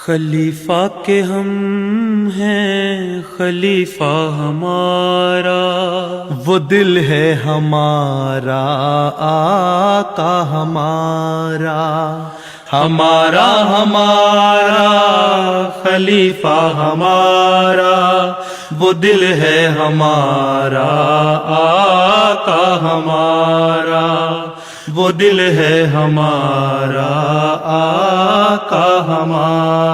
خلیفہ کے ہم ہیں خلیفہ ہمارا، وہ دل ہے ہمارا آقا ہمارا، ہمارا ہمارا خلیفہ ہمارا، وہ دل ہے ہمارا آقا ہمارا، وہ دل ہے ہمارا آقا ہمارا۔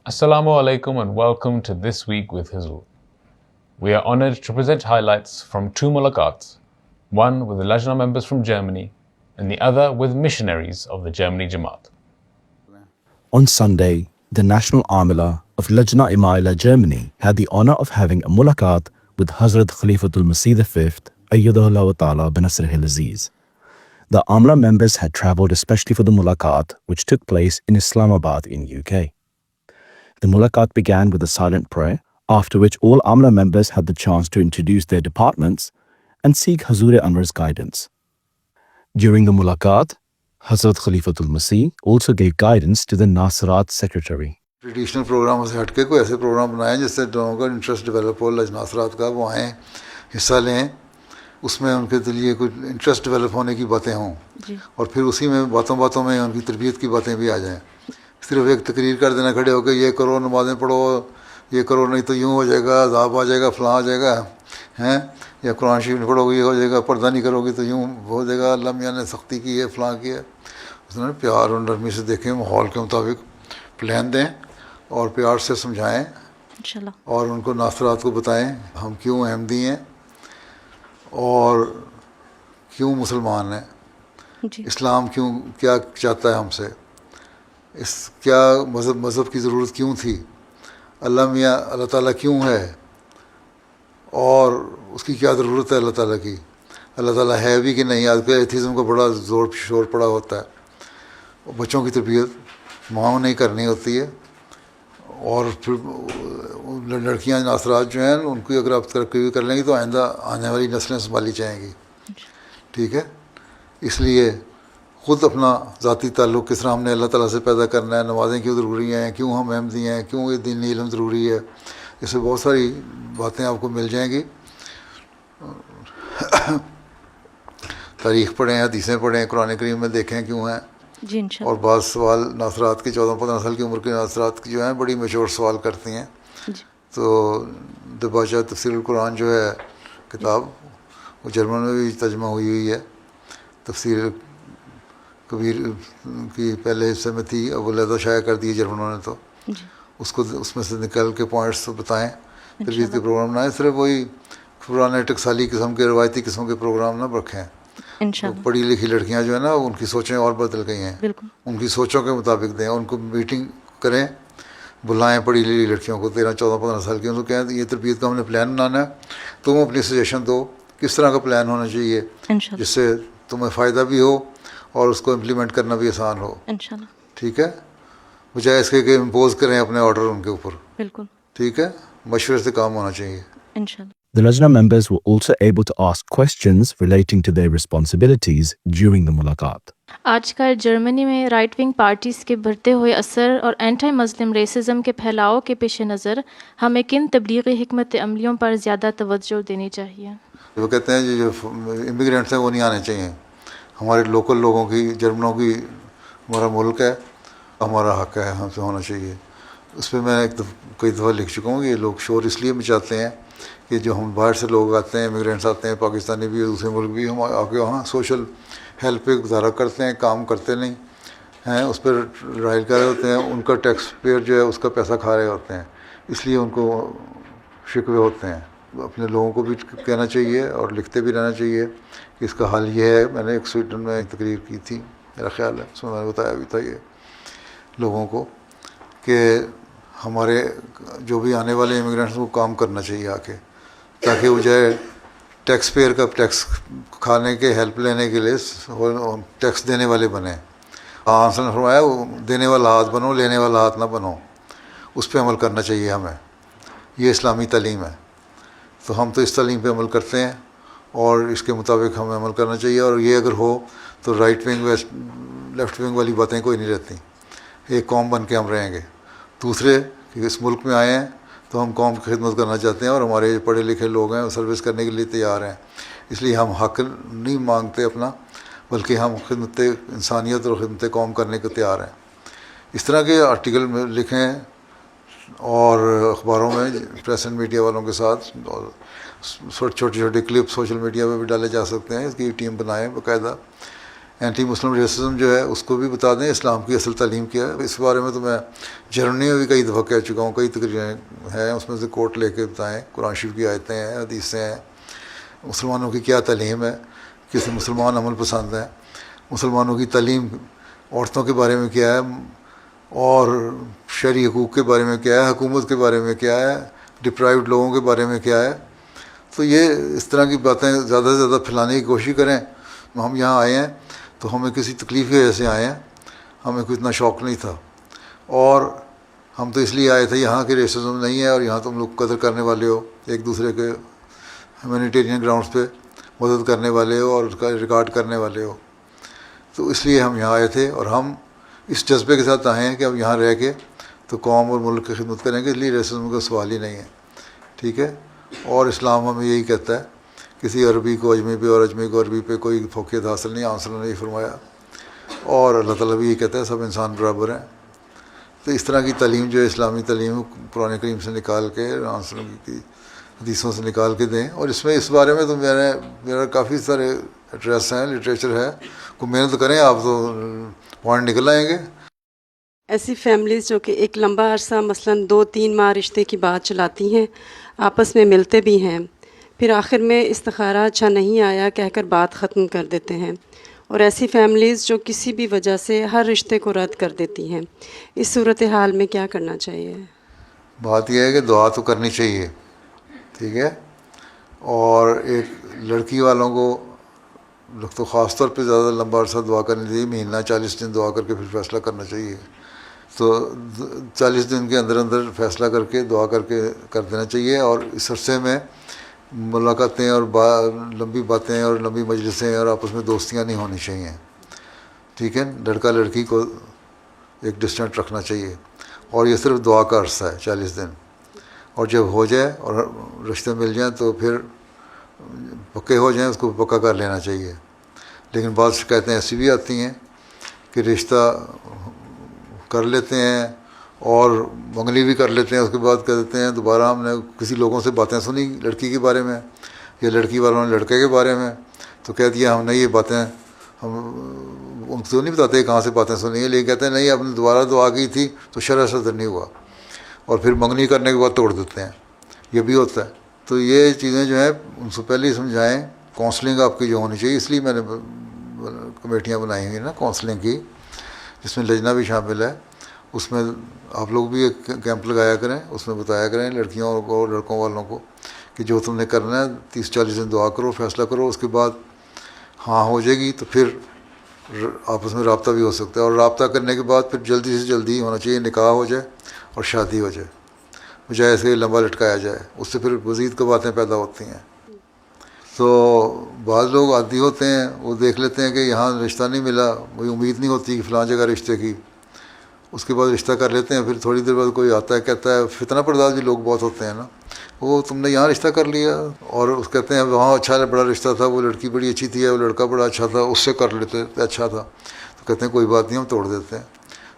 Assalamu alaikum and welcome to This Week with Hizul. We are honored to present highlights from two mulaqats, one with the Lajna members from Germany and the other with missionaries of the Germany Jamaat. On Sunday, the National Amila of Lajna Imaila Germany had the honor of having a mulaqat with Hazrat Khalifatul Masih V, Ayyadahullah Ta'ala Binasrihi al-Aziz. The Amla members had travelled especially for the mulaqat, which took place in Islamabad in UK. The mulaqat began with a silent prayer, after which all Amla members had the chance to introduce their departments and seek Hazur Anwar's guidance. During the mulaqat, Hazrat Khalifatul Masih also gave guidance to the Nasirat secretary. Traditional پروگراموں سے ہٹ کے کوئی ایسے programme بنائیں جس سے لوگوں کا انٹرسٹ ڈیولپ ہو، ناصرات کا وہ آئیں حصہ لیں، اس میں ان کے لیے کوئی انٹرسٹ ڈیولپ ہونے کی باتیں ہوں اور پھر اسی میں باتوں باتوں میں ان کی تربیت کی باتیں بھی آ جائیں۔ صرف ایک تقریر کر دینا کھڑے ہو کے یہ کرو، نمازیں پڑھو، یہ کرو نہیں تو یوں ہو جائے گا، عذاب آ جائے گا، فلاں آ جائے گا ہیں، یا قرآن شریف نہیں پڑھو گے یہ ہو جائے گا، پردہ نہیں کرو گے تو یوں ہو جائے گا، اللہ میاں نے سختی کی ہے، فلاں کی ہے۔ اس نے پیار اور نرمی سے دیکھیں، ماحول کے مطابق پلان دیں اور پیار سے سمجھائیں اور ان کو ناصرات کو بتائیں ہم کیوں احمدی ہیں اور کیوں مسلمان ہیں، اسلام کیا چاہتا ہے ہم سے، کیا مذہب کی ضرورت کیوں تھی، اللہ تعالیٰ کیوں ہے اور اس کی کیا ضرورت ہے اللہ تعالیٰ کی، اللہ تعالیٰ ہے بھی کہ نہیں۔ آج کل ایتھیزم کا بڑا زور شور پڑا ہوتا ہے، بچوں کی تربیت ماں نہیں کرنی ہوتی ہے، اور پھر لڑکیاں ناصرات جو ہیں ان کی اگر آپ ترقی کر لیں گی تو آئندہ آنے والی نسلیں سنبھالی جائیں گی، ٹھیک ہے۔ اس لیے خود اپنا ذاتی تعلق کس طرح ہم نے اللہ تعالیٰ سے پیدا کرنا ہے، نمازیں کیوں ضروری ہیں، کیوں ہم احمدی ہیں، کیوں یہ دینی علم ضروری ہے، اس سے بہت ساری باتیں آپ کو مل جائیں گی۔ تاریخ پڑھیں، حدیثیں پڑھیں، قرآن کریم میں دیکھیں کیوں ہیں، اور بعض سوال ناصرات کی 14-15 سال کی عمر کے ناصرات کی جو ہیں بڑی میچور سوال کرتی ہیں، تو دباچہ تفسیر القرآن جو ہے کتاب وہ جرمن میں بھی ترجمہ ہوئی ہے، تفسیر کبیر کی پہلے حصے میں تھی، اب وہ علیحدہ شائع کر دی جرمنوں نے، تو اس میں سے نکل کے پوائنٹس تو بتائیں، تربیت کے پروگرام بنائیں، صرف وہی پرانے ٹکسالی قسم کے روایتی قسم کے پروگرام نہ رکھیں۔ پڑھی لکھی لڑکیاں جو ہیں نا ان کی سوچیں اور بدل گئی ہیں، ان کی سوچوں کے مطابق دیں، ان کو میٹنگ کریں، بلائیں پڑھی لکھی لڑکیوں کو 13-14-15 سال کی، ان کو کہیں یہ تربیت کا ہم نے پلان بنانا ہے، تم اپنی سجیشن دو کس طرح کا پلان ہونا چاہیے جس سے تمہیں فائدہ بھی ہو اور اس کو امپلیمنٹ کرنا بھی آسان ہو، ٹھیک ہے، بجائے اس کے کہ امپوز کریں اپنے آرڈر ان کے اوپر، ٹھیک ہے، مشورے سے کام ہونا چاہیے۔ The Lajna members were also able to ask questions relating to their responsibilities during the mulaqat. آج کل جرمنی میں رائٹ ونگ پارٹیز کے بڑھتے ہوئے اثر اور اینٹی مسلم ریسزم کے پھیلاؤ کے پیش نظر ہمیں کن تبلیغی حکمت عملیوں پر زیادہ توجہ دینی چاہیے؟ وہ کہتے ہیں جو امیگرینٹس ہیں وہ نہیں آنے چاہیے، ہمارے لوکل لوگوں کی، جرمنوں کی، ہمارا ملک ہے، ہمارا حق ہے، ہم سے ہونا چاہیے۔ اس پہ میں کئی دفعہ لکھ چکا ہوں کہ یہ لوگ شور اس لیے مچاتے ہیں کہ جو ہم باہر سے لوگ آتے ہیں، امیگرینٹس آتے ہیں، پاکستانی بھی، دوسرے ملک بھی، ہم آ کے وہاں سوشل ہیلپ پہ گزارا کرتے ہیں، کام کرتے نہیں ہیں، اس پر رائل کر رہے ہوتے ہیں، ان کا ٹیکس پیئر جو ہے اس کا پیسہ کھا رہے ہوتے ہیں، اس لیے ان کو شکوے ہوتے ہیں۔ اپنے لوگوں کو بھی کہنا چاہیے اور لکھتے بھی رہنا چاہیے کہ اس کا حل یہ ہے۔ میں نے ایک سویڈن میں ایک تقریر کی تھی، میرا خیال ہے اس میں نے بتایا بھی تھا یہ لوگوں کو کہ ہمارے جو بھی آنے والے امیگرینٹس کو کام کرنا چاہیے آ کے، تاکہ وہ جائے ٹیکس پیئر کا ٹیکس کھانے کے ہیلپ لینے کے لیے ٹیکس دینے والے بنیں۔ آنسر نے فرمایا وہ دینے والا ہاتھ بنو، لینے والا ہاتھ نہ بنو، اس پہ عمل کرنا چاہیے ہمیں، یہ اسلامی تعلیم ہے۔ تو ہم تو اس تعلیم پہ عمل کرتے ہیں اور اس کے مطابق ہمیں عمل کرنا چاہیے، اور یہ اگر ہو تو رائٹ ونگ لیفٹ ونگ والی باتیں کوئی نہیں رہتی، ایک قوم بن کے ہم رہیں گے. دوسرے کہ اس ملک میں آئے ہیں تو ہم قوم کی خدمت کرنا چاہتے ہیں اور ہمارے جو پڑھے لکھے لوگ ہیں وہ سروس کرنے کے لیے تیار ہیں. اس لیے ہم حق نہیں مانگتے اپنا، بلکہ ہم خدمت انسانیت اور خدمت قوم کرنے کو تیار ہیں. اس طرح کے آرٹیکل میں لکھیں اور اخباروں میں پریس اینڈ میڈیا والوں کے ساتھ، اور چھوٹے چھوٹے کلپ سوشل میڈیا پہ بھی ڈالے جا سکتے ہیں. اس کی ٹیم بنائیں باقاعدہ. اینٹی مسلم ریسزم جو ہے اس کو بھی بتا دیں اسلام کی اصل تعلیم کیا ہے. اس بارے میں تو میں جرمنی میں بھی کئی دفعہ کہہ چکا ہوں، کئی تقریریں ہیں اس میں سے کوٹ لے کے بتائیں. قرآن شریف کی آیتیں ہیں، حدیثیں ہیں، مسلمانوں کی کیا تعلیم ہے، کس مسلمان عمل پسند ہیں، مسلمانوں کی تعلیم عورتوں کے بارے میں کیا ہے، اور شہری حقوق کے بارے میں کیا ہے، حکومت کے بارے میں کیا ہے، ڈپرائیوڈ لوگوں کے بارے میں کیا ہے. تو یہ اس طرح کی باتیں زیادہ سے زیادہ پھیلانے کی کوشش کریں. ہم یہاں آئے ہیں تو ہمیں کسی تکلیف کی وجہ سے آئے ہیں، ہمیں کوئی اتنا شوق نہیں تھا، اور ہم تو اس لیے آئے تھے یہاں کے ریسزم نہیں ہے، اور یہاں تم لوگ قدر کرنے والے ہو، ایک دوسرے کے ہیومینیٹیرین گراؤنڈس پہ مدد کرنے والے ہو اور اس کا ریکارڈ کرنے والے ہو. تو اس لیے ہم یہاں آئے تھے، اور ہم اس جذبے کے ساتھ آئے ہیں کہ ہم یہاں رہ کے تو قوم اور ملک کی خدمت کریں گے. اس لیے ریسزم کا سوال ہی نہیں ہے. ٹھیک ہے. اور اسلام ہمیں یہی کہتا ہے، کسی عربی کو اجمی پہ اور اجمی کو عربی پہ کوئی فوقیت حاصل نہیں، آنسر نے یہ فرمایا. اور اللہ تعالیٰ بھی یہ کہتا ہے سب انسان برابر ہیں. تو اس طرح کی تعلیم جو ہے اسلامی تعلیم قرآن کریم سے نکال کے، آنسر کی حدیثوں سے نکال کے دیں. اور اس میں اس بارے میں تو میرا کافی سارے ایڈریس ہیں، لٹریچر ہے. کوئی محنت کریں آپ تو پوائنٹ نکل آئیں گے. ایسی فیملیز جو کہ ایک لمبا عرصہ مثلاً 2-3 ماہ رشتے کی بات چلاتی ہیں، آپس میں ملتے بھی ہیں، پھر آخر میں استخارہ اچھا نہیں آیا کہہ کر بات ختم کر دیتے ہیں. اور ایسی فیملیز جو کسی بھی وجہ سے ہر رشتے کو رد کر دیتی ہیں، اس صورتحال میں کیا کرنا چاہیے؟ بات یہ ہے کہ دعا تو کرنی چاہیے. ٹھیک ہے. اور ایک لڑکی والوں کو تو خاص طور پہ زیادہ لمبا عرصہ دعا کرنی چاہیے، مہینہ 40 دن دعا کر کے پھر فیصلہ کرنا چاہیے. تو 40 دن کے اندر اندر فیصلہ کر کے دعا کر کے کر دینا چاہیے. اور اس عرصے میں ملاقاتیں اور لمبی باتیں اور لمبی مجلسیں اور آپس میں دوستیاں نہیں ہونی چاہیے. ٹھیک ہے. لڑکا لڑکی کو ایک ڈسٹینٹ رکھنا چاہیے. اور یہ صرف دعا کا عرصہ ہے 40 دن. اور جب ہو جائے اور رشتے مل جائیں تو پھر پکے ہو جائیں، اس کو پکا کر لینا چاہیے. لیکن بعض شکایتیں ایسی بھی آتی ہیں کہ رشتہ کر لیتے ہیں اور منگنی بھی کر لیتے ہیں، اس کے بعد کہہ دیتے ہیں دوبارہ ہم نے کسی لوگوں سے باتیں سنی لڑکی کے بارے میں یا لڑکی والوں نے لڑکے کے بارے میں، تو کہہ دیا ہم نے یہ باتیں، ہم ان کو نہیں بتاتے کہاں سے باتیں سنی ہیں، لیکن کہتے ہیں نہیں آپ نے دوبارہ دعا کی تھی تو شرح صدر نہیں ہوا، اور پھر منگنی کرنے کے بعد توڑ دیتے ہیں. یہ بھی ہوتا ہے. تو یہ چیزیں جو ہیں ان سے پہلے ہی سمجھائیں. کونسلنگ آپ کی جو ہونی چاہیے، اس لیے میں نے کمیٹیاں بنائی ہوئی نا کونسلنگ کی، جس میں لجنہ بھی شامل ہے. اس میں آپ لوگ بھی ایک کیمپ لگایا کریں، اس میں بتایا کریں لڑکیوں کو لڑکوں والوں کو کہ جو تم نے کرنا ہے 30-40 دن دعا کرو، فیصلہ کرو، اس کے بعد ہاں ہو جائے گی تو پھر آپس میں رابطہ بھی ہو سکتا ہے. اور رابطہ کرنے کے بعد پھر جلدی سے جلدی ہونا چاہیے، نکاح ہو جائے اور شادی ہو جائے، بجائے ایسے لمبا لٹکایا جائے. اس سے پھر مزید کو باتیں پیدا ہوتی ہیں. تو بعض لوگ عادی ہوتے ہیں، وہ دیکھ لیتے ہیں کہ یہاں رشتہ نہیں ملا، کوئی امید نہیں ہوتی کہ فلاں جگہ رشتے کی، اس کے بعد رشتہ کر لیتے ہیں. پھر تھوڑی دیر بعد کوئی آتا ہے کہتا ہے، فتنہ پرداز بھی لوگ بہت ہوتے ہیں نا، وہ تم نے یہاں رشتہ کر لیا، اور اس کہتے ہیں وہاں اچھا بڑا رشتہ تھا، وہ لڑکی بڑی اچھی تھی، وہ لڑکا بڑا اچھا تھا، اس سے کر لیتے اچھا تھا، تو کہتے ہیں کوئی بات نہیں ہم توڑ دیتے ہیں.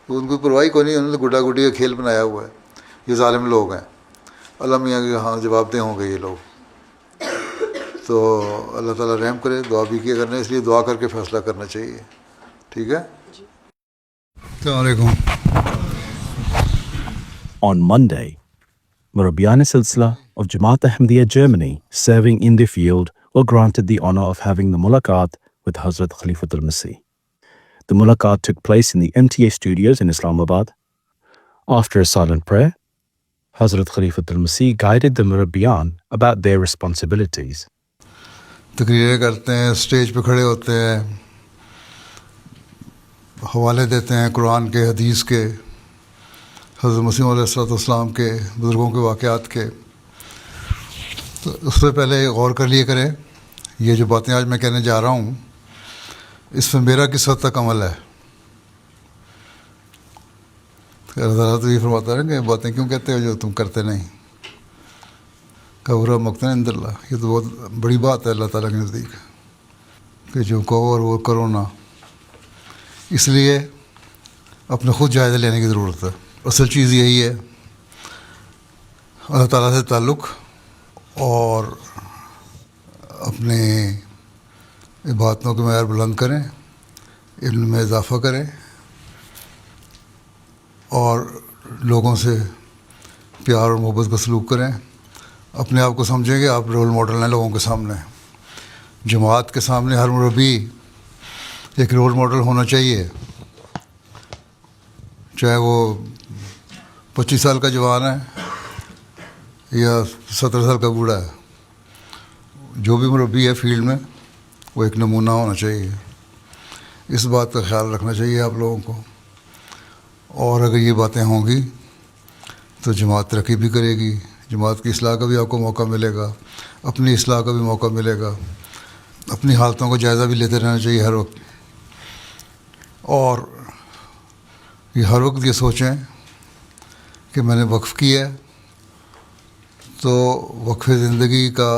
تو ان کو پرواہی کوئی نہیں، انہوں نے گڈا گڈی کا کھیل بنایا ہوا ہے. یہ ظالم لوگ ہیں. اللہ میاں کے ہاں جواب دہ ہوں گے یہ لوگ. تو اللہ تعالیٰ رحم کرے. دعا بھی کیا کرنا، اس لیے دعا کر کے فیصلہ کرنا چاہیے. ٹھیک ہے. السلام علیکم. On Monday, Murabiyan Silsila of Jamaat Ahmadiyya Germany serving in the field were granted the honor of having the mulaqat with Hazrat Khalifatul Masih. The mulaqat took place in the MTA studios in Islamabad. After a silent prayer, Hazrat Khalifatul Masih guided the Murabiyan about their responsibilities. تقریریں کرتے ہیں، stage پہ کھڑے ہوتے ہیں، حوالے دیتے ہیں قرآن کے، حدیث کے، حضرت مسیح علیہ السلام کے، بزرگوں کے واقعات کے. تو اس سے پہلے غور کر لیے کریں یہ جو باتیں آج میں کہنے جا رہا ہوں اس میں میرا کس حد تک عمل ہے. اللہ تعالیٰ تو یہ فرماتا ہے کہ باتیں کیوں کہتے ہو جو تم کرتے نہیں. کبر مقتن عند اللہ، یہ تو بہت بڑی بات ہے اللہ تعالیٰ کے نزدیک کہ جو کہو اور وہ کرو نہ. اس لیے اپنے خود جائزہ لینے کی ضرورت ہے. اصل چیز یہی ہے اللہ تعالیٰ سے تعلق، اور اپنے عبادتوں کے معیار بلند کریں، علم میں اضافہ کریں، اور لوگوں سے پیار اور محبت کا سلوک کریں. اپنے آپ کو سمجھیں کہ آپ رول ماڈل ہیں لوگوں کے سامنے. جماعت کے سامنے ہر مربی ایک رول ماڈل ہونا چاہیے، چاہے وہ 25 سال کا جوان ہے یا 17 سال کا بوڑھا ہے. جو بھی مربی ہے فیلڈ میں وہ ایک نمونہ ہونا چاہیے. اس بات کا خیال رکھنا چاہیے آپ لوگوں کو. اور اگر یہ باتیں ہوں گی تو جماعت ترقی بھی کرے گی، جماعت کی اصلاح کا بھی آپ کو موقع ملے گا، اپنی اصلاح کا بھی موقع ملے گا. اپنی حالتوں کا جائزہ بھی لیتے رہنا چاہیے ہر وقت. اور یہ ہر وقت یہ سوچیں کہ میں نے وقف کیا ہے تو وقف زندگی کا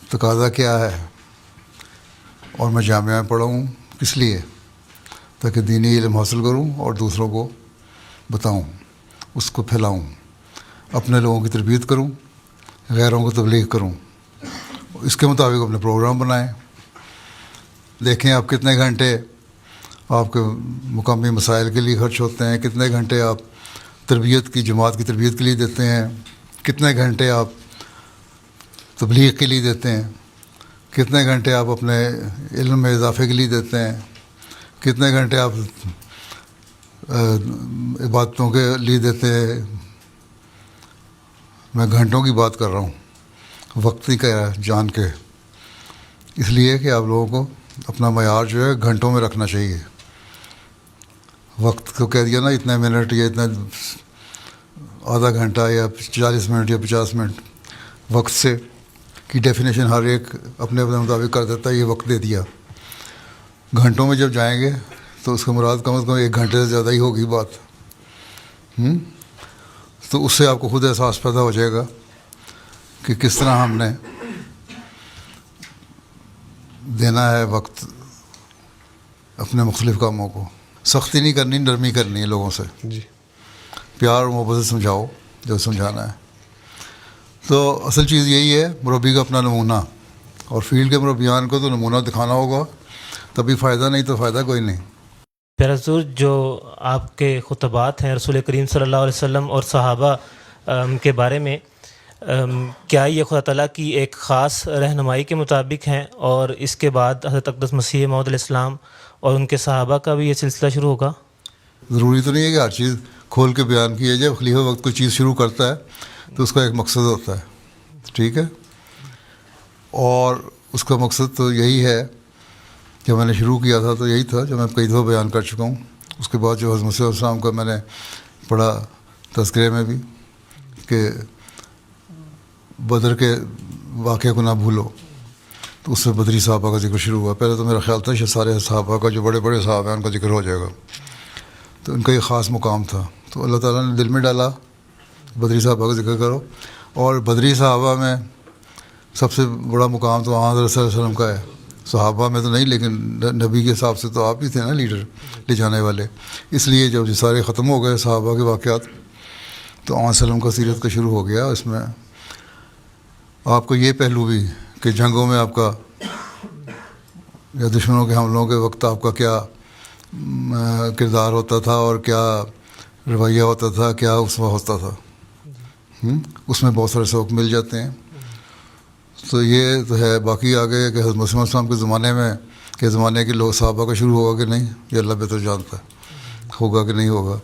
تقاضا کیا ہے، اور میں جامعہ میں پڑھا ہوں کس لیے؟ تاکہ دینی علم حاصل کروں اور دوسروں کو بتاؤں، اس کو پھیلاؤں، اپنے لوگوں کی تربیت کروں، غیروں کو تبلیغ کروں. اس کے مطابق اپنے پروگرام بنائیں. دیکھیں آپ کتنے گھنٹے آپ کے مقامی مسائل کے لیے خرچ ہوتے ہیں، کتنے گھنٹے آپ تربیت کی، جماعت کی تربیت کے لیے دیتے ہیں، کتنے گھنٹے آپ تبلیغ کے لیے دیتے ہیں، کتنے گھنٹے آپ اپنے علم میں اضافے کے لیے دیتے ہیں، کتنے گھنٹے آپ عبادتوں کے لیے دیتے ہیں. میں گھنٹوں کی بات کر رہا ہوں، وقت ہی کا جان کے. اس لیے کہ آپ لوگوں کو اپنا معیار جو ہے گھنٹوں میں رکھنا چاہیے. وقت کو کہہ دیا نا اتنے منٹ یا اتنا آدھا گھنٹہ یا 40 منٹ یا 50 منٹ، وقت سے کی ڈیفینیشن ہر ایک اپنے اپنے مطابق کر دیتا ہے. یہ وقت دے دیا. گھنٹوں میں جب جائیں گے تو اس کا مراد کم از کم 1 گھنٹے سے زیادہ ہی ہوگی بات. تو اس سے آپ کو خود احساس پیدا ہو جائے گا کہ کس طرح ہم نے دینا ہے وقت اپنے مختلف کاموں کو. سختی نہیں کرنی، نرمی کرنی ہے لوگوں سے. جی پیار اور محبت سے سمجھاؤ جو سمجھانا ہے. تو اصل چیز یہی ہے مربی کا اپنا نمونہ، اور فیلڈ کے مربیان کو تو نمونہ دکھانا ہوگا، تبھی فائدہ، نہیں تو فائدہ کوئی نہیں. پیارا حضور، جو آپ کے خطبات ہیں رسول کریم صلی اللہ علیہ وسلم اور صحابہ کے بارے میں، کیا یہ خدا تعالیٰ کی ایک خاص رہنمائی کے مطابق ہیں، اور اس کے بعد حضرت اقدس مسیح موعود علیہ السلام اور ان کے صحابہ کا بھی یہ سلسلہ شروع ہوگا؟ ضروری تو نہیں ہے کہ ہر چیز کھول کے بیان کی ہے. جب خلیفہ وقت کوئی چیز شروع کرتا ہے تو اس کا ایک مقصد ہوتا ہے، ٹھیک ہے؟ اور اس کا مقصد تو یہی ہے. جب میں نے شروع کیا تھا تو یہی تھا جو میں کئی دفعہ بیان کر چکا ہوں. اس کے بعد جو حضرت مسیح علیہ السلام کا میں نے پڑھا تذکرے میں بھی کہ بدر کے واقعے کو نہ بھولو، تو اس سے بدری صحابہ کا ذکر شروع ہوا. پہلے تو میرا خیال تھا کہ سارے صحابہ کا جو بڑے بڑے صحابہ ہیں ان کا ذکر ہو جائے گا، تو ان کا یہ خاص مقام تھا. تو اللہ تعالیٰ نے دل میں ڈالا بدری صحابہ کا ذکر کرو. اور بدری صحابہ میں سب سے بڑا مقام تو وہاں حضرت صلی اللہ علیہ وسلم کا ہے. صحابہ میں تو نہیں، لیکن نبی کے حساب سے تو آپ ہی تھے نا لیڈر، لے جانے والے. اس لیے جب یہ سارے ختم ہو گئے صحابہ کے واقعات، تو آن وسلم کا سیرت کا شروع ہو گیا. اس میں آپ کو یہ پہلو بھی کہ جنگوں میں آپ کا یا دشمنوں کے حملوں کے وقت آپ کا کیا کردار ہوتا تھا اور کیا رویہ ہوتا تھا، کیا اسوہ ہوتا تھا. اس میں بہت سارے سبق مل جاتے ہیں. تو یہ تو ہے. باقی آگے کہ حضرت مسیح علیہ السلام کے زمانے میں کے زمانے کے لوگ صحابہ کا شروع ہوگا کہ نہیں، یہ اللہ بہتر جانتا ہے، ہوگا کہ نہیں ہوگا.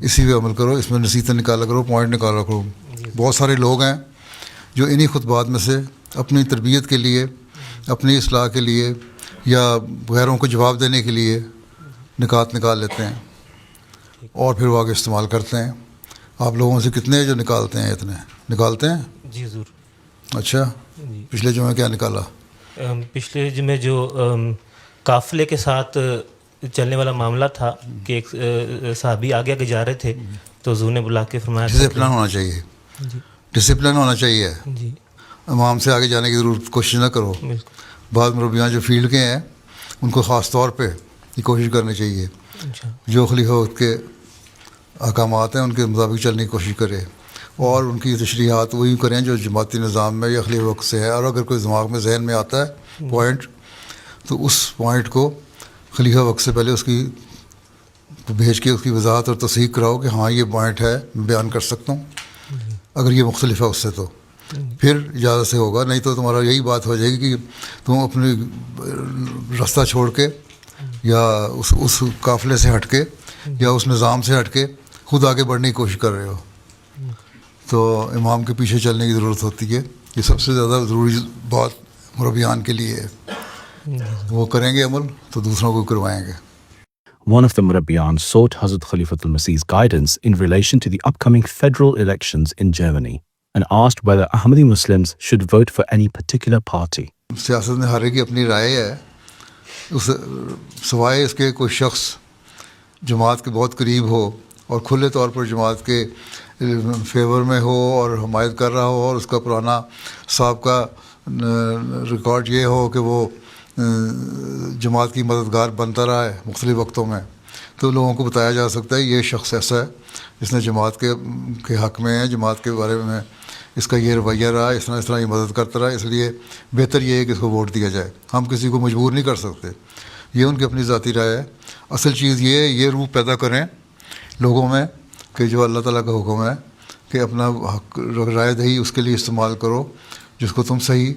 اسی پہ عمل کرو، اس میں نصیحتیں نکالا کرو، پوائنٹ نکالا کرو. بہت سارے لوگ ہیں جو انہی خطبات میں سے اپنی تربیت کے لیے، اپنی اصلاح کے لیے یا غیروں کو جواب دینے کے لیے نکات نکال لیتے ہیں اور پھر وہ آگے استعمال کرتے ہیں. آپ لوگوں سے کتنے جو نکالتے ہیں، اتنے نکالتے ہیں؟ جی حضور. اچھا، پچھلے جمعے کیا نکالا؟ پچھلے جمعے جو قافلے کے ساتھ چلنے والا معاملہ تھا کہ ایک صحابی آگے آگے جا رہے تھے تو حضور نے بلا کے فرمایا ڈسپلن ہونا چاہیے، ڈسپلن ہونا چاہیے، جی امام سے آگے جانے کی ضرورت کوشش نہ کرو. بالکل بعض مربیان جو فیلڈ کے ہیں ان کو خاص طور پہ یہ کوشش کرنی چاہیے اچھا جو خلیفہ وقت کے احکامات ہیں ان کے مطابق چلنے کی کوشش کرے اور ان کی تشریحات وہی کریں جو جماعتی نظام میں یا خلیفہ وقت سے ہے. اور اگر کوئی دماغ میں ذہن میں آتا ہے پوائنٹ تو اس پوائنٹ کو خلیفہ وقت سے پہلے اس کی بھیج کے اس کی وضاحت اور تصحیح کراؤ کہ ہاں یہ پوائنٹ ہے میں بیان کر سکتا ہوں. اگر یہ مختلف ہے اس سے تو پھر اجازت سے ہوگا، نہیں تو تمہارا یہی بات ہو جائے گی کہ تم اپنی راستہ چھوڑ کے یا اس قافلے سے ہٹ کے یا اس نظام سے ہٹ کے خود آگے بڑھنے کی کوشش کر رہے ہو. تو امام کے پیچھے چلنے کی ضرورت ہوتی ہے. یہ سب سے زیادہ ضروری بات مربیان کے لیے ہے. وہ کریں گے عمل تو دوسروں کو کروائیں گے. One of the Murabbiyan sought Hazrat Khalifatul Masih's guidance in relation to the upcoming federal elections in Germany and asked whether Ahmadi Muslims should vote for any particular party. سیاست میں ہر ایک کی اپنی رائے ہے، اس سوائے اس کے کوئی شخص جماعت کے بہت قریب ہو اور کھلے طور پر جماعت کے فیور میں ہو اور حمایت کر رہا ہو اور اس کا پرانا سابقہ ریکارڈ یہ ہو کہ وہ جماعت کی مددگار بنتا رہا ہے مختلف وقتوں میں، تو لوگوں کو بتایا جا سکتا ہے یہ شخص ایسا ہے جس نے جماعت کے حق میں ہے، جماعت کے بارے میں اس کا یہ رویہ رہا، اس طرح یہ مدد کرتا رہا، اس لیے بہتر یہ ہے کہ اس کو ووٹ دیا جائے. ہم کسی کو مجبور نہیں کر سکتے، یہ ان کی اپنی ذاتی رائے ہے. اصل چیز یہ روح پیدا کریں لوگوں میں کہ جو اللہ تعالیٰ کا حکم ہے کہ اپنا حق رائے دہی اس کے لیے استعمال کرو جس کو تم صحیح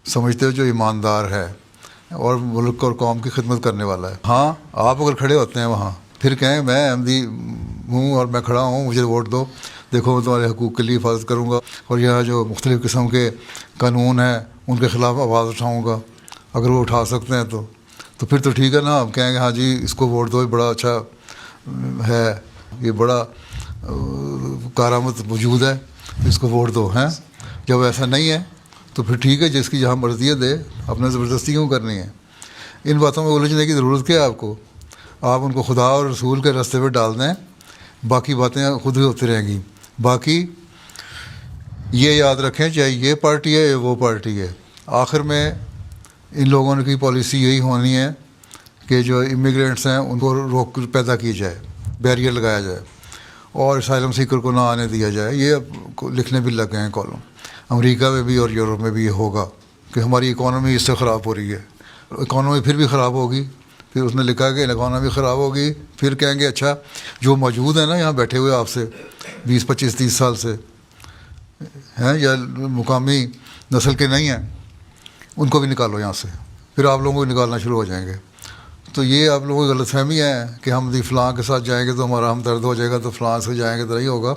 سمجھتے ہو، جو ایماندار ہے اور ملک اور قوم کی خدمت کرنے والا ہے. ہاں آپ اگر کھڑے ہوتے ہیں وہاں پھر کہیں میں احمدی ہوں اور میں کھڑا ہوں مجھے ووٹ دو، دیکھو میں تمہارے حقوق کے لیے حفاظت کروں گا اور یہاں جو مختلف قسم کے قانون ہیں ان کے خلاف آواز اٹھاؤں گا، اگر وہ اٹھا سکتے ہیں تو پھر تو ٹھیک ہے نا. ہم کہیں گے ہاں جی اس کو ووٹ دو، یہ بڑا اچھا ہے، یہ بڑا کارآمد موجود ہے، اس کو ووٹ دو ہیں. جب ایسا نہیں ہے تو پھر ٹھیک ہے جس کی جہاں مرضی ہے دے، اپنے زبردستی کیوں کرنی ہے. ان باتوں میں الجھنے کی ضرورت کیا ہے آپ کو؟ آپ ان کو خدا اور رسول کے راستے پہ ڈال دیں، باقی باتیں خود ہی ہوتی رہیں گی. باقی یہ یاد رکھیں چاہے یہ پارٹی ہے یا وہ پارٹی ہے، آخر میں ان لوگوں کی پالیسی یہی ہونی ہے کہ جو امیگرینٹس ہیں ان کو روک پیدا کی جائے، بیریئر لگایا جائے اور اسائلم سیکر کو نہ آنے دیا جائے. یہ اب لکھنے بھی لگ گئے ہیں کالم. امریکہ میں بھی اور یورپ میں بھی یہ ہوگا کہ ہماری اکانومی اس سے خراب ہو رہی ہے. اکانومی پھر بھی خراب ہوگی، پھر اس نے لکھا کہ اکانومی خراب ہوگی، پھر کہیں گے اچھا جو موجود ہیں نا یہاں بیٹھے ہوئے آپ سے 20 25 30 سال سے ہیں یا مقامی نسل کے نہیں ہیں ان کو بھی نکالو یہاں سے، پھر آپ لوگوں کو نکالنا شروع ہو جائیں گے. تو یہ آپ لوگوں کی غلط فہمی ہے کہ ہم فلاں کے ساتھ جائیں گے تو ہمارا ہم درد ہو جائے گا، تو فلاں سے جائیں گے تو نہیں ہوگا.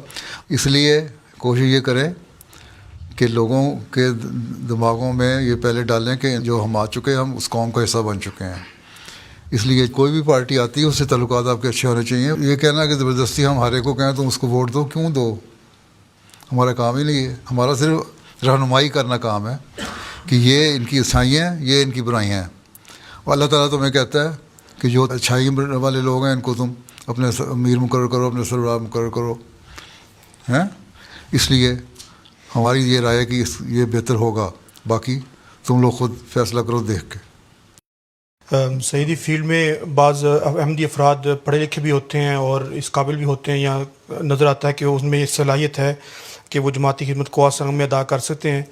اس لیے کوشش یہ کریں کہ لوگوں کے دماغوں میں یہ پہلے ڈالیں کہ جو ہم آ چکے ہیں ہم اس قوم کا حصہ بن چکے ہیں. اس لیے کوئی بھی پارٹی آتی ہے اس سے تعلقات آپ کے اچھے ہونے چاہیے. یہ کہنا کہ زبردستی ہم ہر ایک کو کہیں تم اس کو ووٹ دو، کیوں دو؟ ہمارا کام ہی نہیں ہے. ہمارا صرف رہنمائی کرنا کام ہے کہ یہ ان کی اچھائیاں ہیں، یہ ان کی برائیاں ہیں. اور اللہ تعالیٰ تمہیں کہتا ہے کہ جو اچھائی والے لوگ ہیں ان کو تم اپنے امیر مقرر کرو، اپنے سربراہ مقرر کرو ہیں. اس لیے ہماری یہ رائے ہے کہ یہ بہتر ہوگا، باقی تم لوگ خود فیصلہ کرو دیکھ کے. سعیدی فیلڈ میں بعض احمدی افراد پڑھے لکھے بھی ہوتے ہیں اور اس قابل بھی ہوتے ہیں، یا نظر آتا ہے کہ اس میں یہ صلاحیت ہے کہ وہ جماعتی خدمت کو آسان میں ادا کر سکتے ہیں،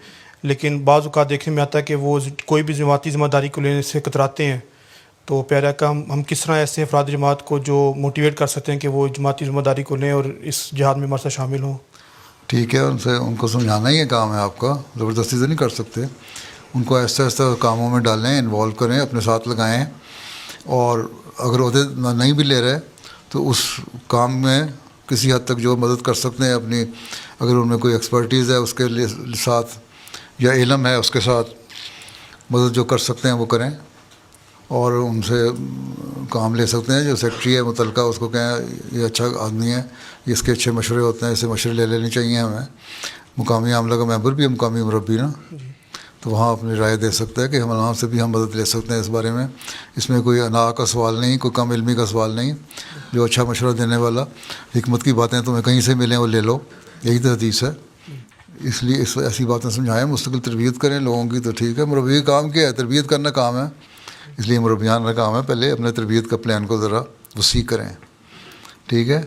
لیکن بعض اوقات دیکھنے میں آتا ہے کہ وہ کوئی بھی جماعتی ذمہ داری کو لینے سے کتراتے ہیں. تو پیارا کا ہم کس طرح ایسے افراد جماعت کو جو موٹیویٹ کر سکتے ہیں کہ وہ جماعتی ذمہ داری کو لیں اور اس جہاد میں ہمارے ساتھ شامل ہوں؟ ٹھیک ہے، ان کو سمجھانا ہی ہے کام ہے آپ کا، زبردستی سے نہیں کر سکتے. ان کو ایسا ایسا کاموں میں ڈالیں، انوالو کریں، اپنے ساتھ لگائیں، اور اگر عہدے نہیں بھی لے رہے تو اس کام میں کسی حد تک جو مدد کر سکتے ہیں اپنی، اگر ان میں کوئی ایکسپرٹیز ہے اس کے ساتھ یا علم ہے اس کے ساتھ مدد جو کر سکتے ہیں وہ کریں، اور ان سے کام لے سکتے ہیں. جو سیکرٹری ہے متعلقہ اس کو کہیں یہ اچھا آدمی ہے، یہ اس کے اچھے مشورے ہوتے ہیں، اسے مشورے لے لینے چاہیے ہمیں. مقامی عاملہ کا ممبر بھی ہے، مقامی مربی نا، تو وہاں اپنی رائے دے سکتا ہے کہ ہم وہاں سے بھی ہم مدد لے سکتے ہیں اس بارے میں. اس میں کوئی انا کا سوال نہیں, کوئی کم علمی کا سوال نہیں. جو اچھا مشورہ دینے والا, حکمت کی باتیں تمہیں کہیں سے ملیں وہ لے لو, یہی تو حدیث ہے. اس لیے ایسی باتیں سمجھائیں, مستقل تربیت کریں لوگوں کی تو ٹھیک ہے. مربی کا کام کیا ہے؟ تربیت کرنا کام ہے. اس لیے مربیان کا کام ہے پہلے اپنے تربیت کا پلان کو ذرا وسیع کریں. ٹھیک ہے,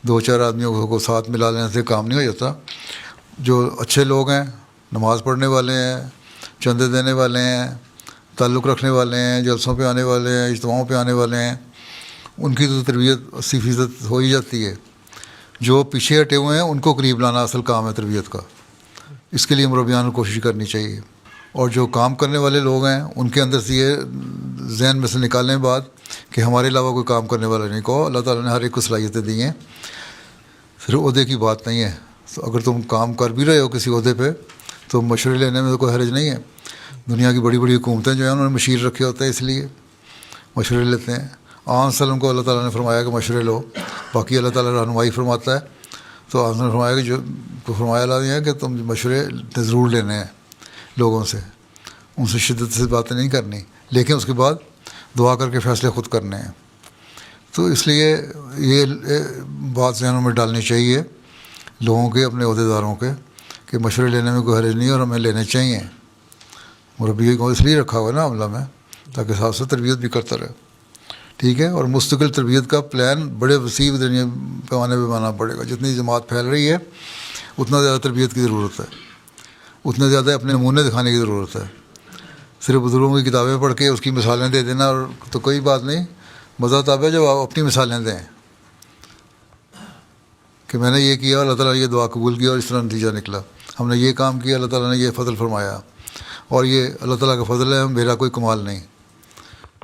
2-4 آدمیوں کو ساتھ ملا لینے سے کام نہیں ہو جاتا. جو اچھے لوگ ہیں, نماز پڑھنے والے ہیں, چندے دینے والے ہیں, تعلق رکھنے والے ہیں, جلسوں پہ آنے والے ہیں, اجتماعوں پہ آنے والے ہیں, ان کی تو تربیت 80% ہو ہی جاتی ہے. جو پیچھے ہٹے ہوئے ہیں ان کو قریب لانا اصل کام ہے تربیت کا. اس کے لیے مربیان کو کوشش کرنی چاہیے. اور جو کام کرنے والے لوگ ہیں ان کے اندر سے یہ ذہن میں سے نکالیں بات کہ ہمارے علاوہ کوئی کام کرنے والا نہیں. کہو اللہ تعالیٰ نے ہر ایک کو صلاحیتیں دی ہیں, صرف عہدے کی بات نہیں ہے. تو اگر تم کام کر بھی رہے ہو کسی عہدے پہ تو مشورے لینے میں تو کوئی حرج نہیں ہے. دنیا کی بڑی بڑی حکومتیں جو ہیں انہوں نے مشیر رکھے ہوتے ہیں, اس لیے مشورے لیتے ہیں. وسلم کو اللہ تعالیٰ نے فرمایا کہ مشورے لو, باقی اللہ تعالیٰ رہنمائی فرماتا ہے. تو آپ نے فرمایا کہ جو فرمایا اللہ نے کہ تم مشورے ضرور لینے ہیں لوگوں سے, ان سے شدت سے باتیں نہیں کرنی, لیکن اس کے بعد دعا کر کے فیصلے خود کرنے ہیں. تو اس لیے یہ بات ذہنوں میں ڈالنی چاہیے لوگوں کے, اپنے عہدیداروں کے, کہ مشورے لینے میں کوئی حرج نہیں اور ہمیں لینے چاہیے. مربی کو اس لیے رکھا ہوا ہے نا عملہ میں, تاکہ ساتھ ساتھ تربیت بھی کرتا رہے. ٹھیک ہے, اور مستقل تربیت کا پلان بڑے وسیع پیمانے پہ بنانا پڑے گا. جتنی جماعت پھیل رہی ہے اتنا زیادہ تربیت کی ضرورت ہے, اتنے زیادہ اپنے نمونے دکھانے کی ضرورت ہے. صرف بزرگوں کی کتابیں پڑھ کے اس کی مثالیں دے دینا اور تو کوئی بات نہیں. مزہ تب ہے جب آپ اپنی مثالیں دیں کہ میں نے یہ کیا, اللہ تعالیٰ نے یہ دعا قبول کی اور اس طرح نتیجہ نکلا. ہم نے یہ کام کیا, اللہ تعالیٰ نے یہ فضل فرمایا, اور یہ اللہ تعالیٰ کا فضل ہے, میرا کوئی کمال نہیں.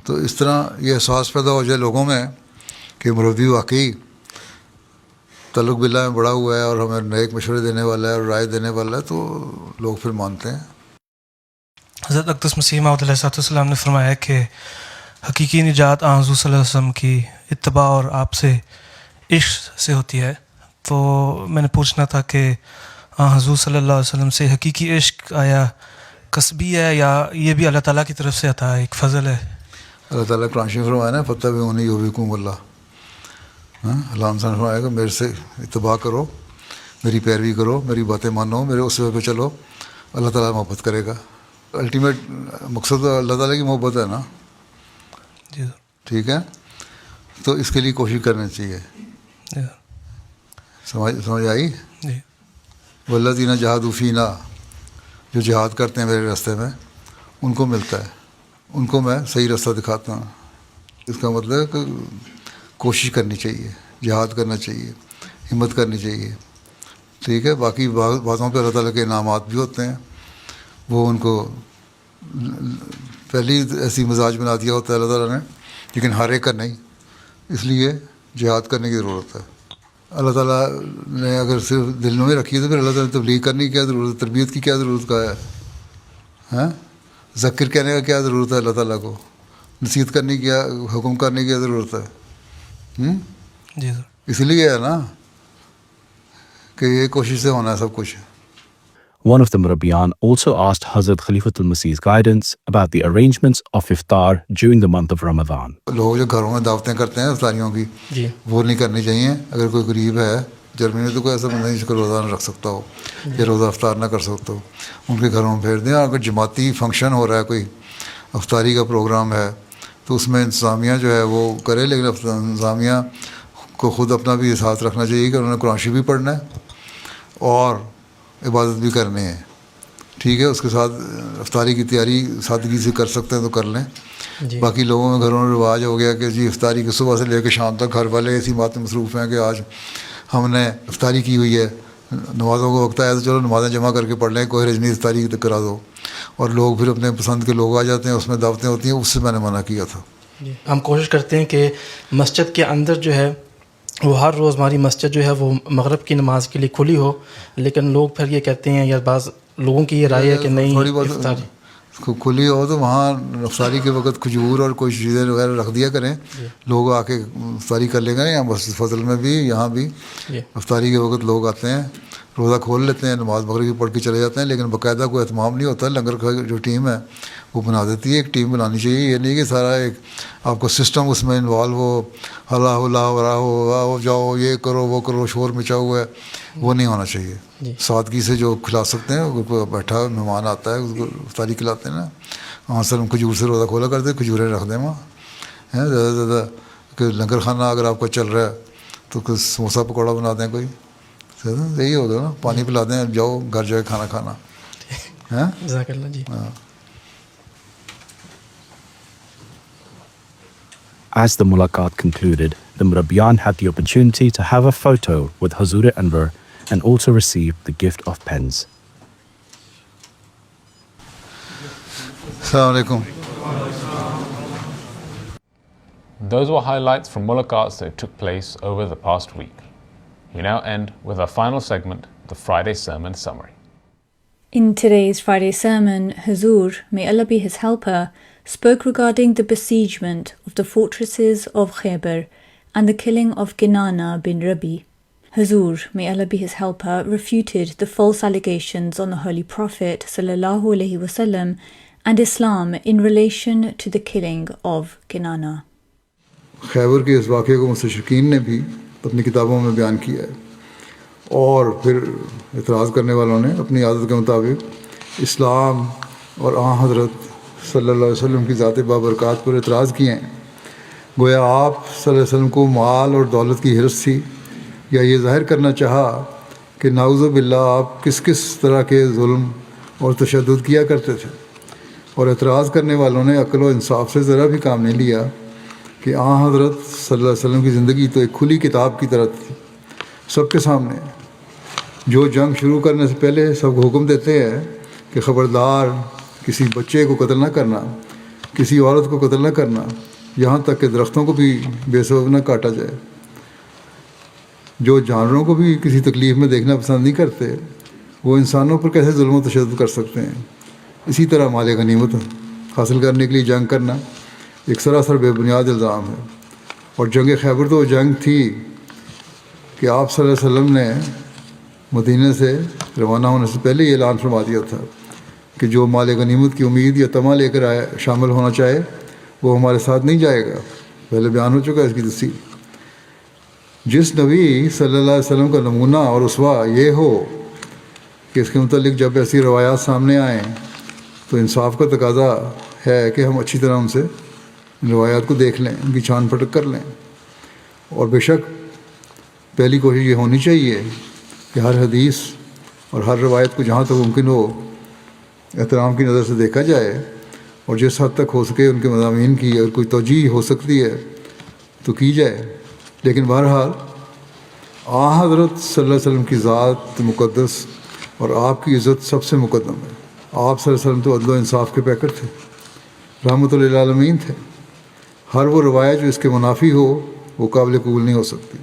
تو اس طرح یہ احساس پیدا ہو جائے لوگوں میں کہ مربی واقعی تعلق باللہ میں بڑا ہوا ہے اور ہمیں نیک مشورے دینے والا ہے اور رائے دینے والا ہے, تو لوگ پھر مانتے ہیں. حضرت اقدس مسیح موعود علیہ السلام نے فرمایا کہ حقیقی نجات آن حضور صلی اللہ علیہ وسلم کی اتباع اور آپ سے عشق سے ہوتی ہے. تو میں نے پوچھنا تھا کہ حضور صلی اللہ علیہ وسلم سے حقیقی عشق آیا قصبی ہے یا یہ بھی اللہ تعالیٰ کی طرف سے عطا ہے, ایک فضل ہے؟ اللہ تعالیٰ قرآن شریف فرمایا نا, فتح بھی ہونی یحببکم اللہ. اللہ نے فرمایا کہ میرے سے اتباع کرو, میری پیروی کرو, میری باتیں مانو, میرے اسوے پہ چلو, اللہ تعالیٰ محبت کرے گا. الٹیمیٹ مقصد تو اللہ تعالیٰ کی محبت ہے نا. جی ٹھیک ہے, تو اس کے لیے کوشش کرنی چاہیے. سمجھ آئی؟ جی. والذین جاہدوا فینا, جو جہاد کرتے ہیں میرے راستے میں ان کو ملتا ہے, ان کو میں صحیح راستہ دکھاتا ہوں. اس کا مطلب ہے کہ کوشش کرنی چاہیے, جہاد کرنا چاہیے, ہمت کرنی چاہیے. ٹھیک ہے, باقی باتوں پہ اللہ تعالیٰ کے انعامات بھی ہوتے ہیں, وہ ان کو پہلی ایسی مزاج بنا دیا ہوتا ہے اللہ تعالیٰ نے, لیکن ہر ایک کا نہیں. اس لیے جہاد کرنے کی ضرورت ہے. اللہ تعالیٰ نے اگر صرف دلوں میں رکھی ہے تو پھر اللہ تعالیٰ نے تبلیغ کرنے کی کیا ضرورت ہے, تربیت کی کیا ضرورت کا ہے, ذکر کہنے کا کیا ضرورت ہے, اللہ تعالیٰ کو نصیحت کرنے کی, حکم کرنے کی کیا ضرورت ہے. جی سر. اس لیے ہے نا کہ یہ کوشش سے ہونا ہے سب کچھ. One of the Murabbiyan also asked Hazrat Khalifatul Masih's guidance about the arrangements of iftar during the month of Ramadan. لوگ جو گھروں میں دعوتیں کرتے ہیں افطاریوں کی, جی وہ نہیں کرنی چاہیے. اگر کوئی غریب ہے, جرمنی میں تو کوئی ایسا بندہ نہیں جس کو روزہ نہ رکھ سکتا ہو یا روزہ افطار نہ کر سکتا ہو, ان کے گھروں میں بھیج دیں. اگر جماعتی فنکشن ہو رہا ہے, کوئی افطاری کا پروگرام ہے, تو اس میں انتظامیہ جو ہے وہ کرے, لیکن انتظامیہ کو خود اپنا بھی احساس رکھنا چاہیے کہ انہوں نے قرآن شریف بھی پڑھنا ہے اور عبادت بھی کرنی ہے. ٹھیک ہے, اس کے ساتھ افطاری کی تیاری سادگی سے کر سکتے ہیں تو کر لیں. باقی لوگوں میں گھروں میں رواج ہو گیا کہ جی افطاری کی صبح سے لے کے شام تک گھر والے ایسی باتیں مصروف ہیں کہ آج ہم نے افطاری کی ہوئی ہے, نمازوں کو وقت آیا تو چلو نمازیں جمع کر کے پڑھ لیں, کوئی حرج نہیں, افطاری کرا دو. اور لوگ پھر اپنے پسند کے لوگ آ جاتے ہیں, اس میں دعوتیں ہوتی ہیں. اس سے میں نے منع کیا تھا. ہم کوشش کرتے ہیں کہ مسجد کے اندر جو ہے وہ ہر روز ہماری مسجد جو ہے وہ مغرب کی نماز کے لیے کھلی ہو, لیکن لوگ پھر یہ کہتے ہیں یا بعض لوگوں کی یہ رائے ہے کہ نہیں کھلی ہو تو وہاں افطاری کے وقت کھجور اور کوئی چیزیں وغیرہ رکھ دیا کریں, لوگ آ کے افطاری کر لیں گے. یہاں مسجد فضل میں بھی یہاں بھی افطاری کے وقت لوگ آتے ہیں, روزہ کھول لیتے ہیں, نماز مغرب کی پڑھ کے چلے جاتے ہیں, لیکن باقاعدہ کوئی اہتمام نہیں ہوتا. لنگر کا جو ٹیم ہے وہ بنا دیتی ہے. ایک ٹیم بنانی چاہیے, یہ نہیں کہ سارا ایک آپ کو سسٹم اس میں انوالو ہو, اللہ اللہ ہو جاؤ یہ کرو وہ کرو, شور مچا ہوا ہے, وہ نہیں ہونا چاہیے. سادگی سے جو کھلا سکتے ہیں, بیٹھا مہمان آتا ہے اس کو افطاری کھلاتے ہیں نا, وہاں سے ہم کھجور سے روزہ کھولا کرتے, کھجوریں رکھ دیں وہاں. زیادہ سے زیادہ کہ لنگر کھانا اگر آپ کا چل رہا ہے تو کچھ سموسا پکوڑا بنا دیں, کوئی یہی ہوگا نا, پانی پلا دیں, جاؤ گھر جائے کھانا کھانا. جزاک اللہ جی. As the mulaqat concluded, the Murabbiyan had the opportunity to have a photo with Hazur Anwar and also received the gift of pens. Assalamu alaikum. Those were highlights from mulaqats that took place over the past week. We now end with our final segment, the Friday Sermon Summary. In today's Friday sermon, Hazur, may Allah be his helper, spoke regarding the besiegement of the fortresses of Khaybar and the killing of Kinana bin Rabi. Hazur, may Allah be his helper, refuted the false allegations on the Holy Prophet ﷺ and Islam in relation to the killing of Kinana. خیبر کے اس واقعے کو مستشرقین نے بھی اپنی کتابوں میں بیان کیا ہے, اور پھر اعتراض کرنے والوں نے اپنی عادت کے مطابق اسلام اور آن حضرت صلی اللہ علیہ وسلم کی ذات بابرکات پر اعتراض کیے ہیں. گویا آپ صلی اللہ علیہ وسلم کو مال اور دولت کی حرص تھی, یا یہ ظاہر کرنا چاہا کہ نعوذ باللہ آپ کس کس طرح کے ظلم اور تشدد کیا کرتے تھے. اور اعتراض کرنے والوں نے عقل و انصاف سے ذرا بھی کام نہیں لیا کہ آن حضرت صلی اللہ علیہ وسلم کی زندگی تو ایک کھلی کتاب کی طرح تھی, سب کے سامنے. جو جنگ شروع کرنے سے پہلے سب کو حکم دیتے ہیں کہ خبردار کسی بچے کو قتل نہ کرنا, کسی عورت کو قتل نہ کرنا, یہاں تک کہ درختوں کو بھی بے سبب نہ کاٹا جائے. جو جانوروں کو بھی کسی تکلیف میں دیکھنا پسند نہیں کرتے, وہ انسانوں پر کیسے ظلم و تشدد کر سکتے ہیں. اسی طرح مال غنیمت حاصل کرنے کے لیے جنگ کرنا ایک سراسر بے بنیاد الزام ہے. اور جنگ خیبر تو وہ جنگ تھی کہ آپ صلی اللہ علیہ وسلم نے مدینہ سے روانہ ہونے سے پہلے یہ اعلان فرما دیا تھا کہ جو مال غنیمت کی امید یا تمع لے کر شامل ہونا چاہے وہ ہمارے ساتھ نہیں جائے گا. پہلے بیان ہو چکا ہے اس کی تفصیل. جس نبی صلی اللہ علیہ وسلم کا نمونہ اور اسوہ یہ ہو کہ اس کے متعلق جب ایسی روایات سامنے آئیں تو انصاف کا تقاضا ہے کہ ہم اچھی طرح ان سے روایات کو دیکھ لیں, ان کی چھان پھٹک کر لیں. اور بے شک پہلی کوشش یہ ہونی چاہیے کہ ہر حدیث اور ہر روایت کو جہاں تک ممکن ہو احترام کی نظر سے دیکھا جائے, اور جس حد تک ہو سکے ان کے مضامین کی اگر کوئی توجیہ ہو سکتی ہے تو کی جائے. لیکن بہرحال آن حضرت صلی اللہ علیہ وسلم کی ذات مقدس اور آپ کی عزت سب سے مقدم ہے. آپ صلی اللہ علیہ وسلم تو عدل و انصاف کے پیکر تھے, رحمت للعالمین تھے. ہر وہ روایت جو اس کے منافی ہو وہ قابل قبول نہیں ہو سکتی.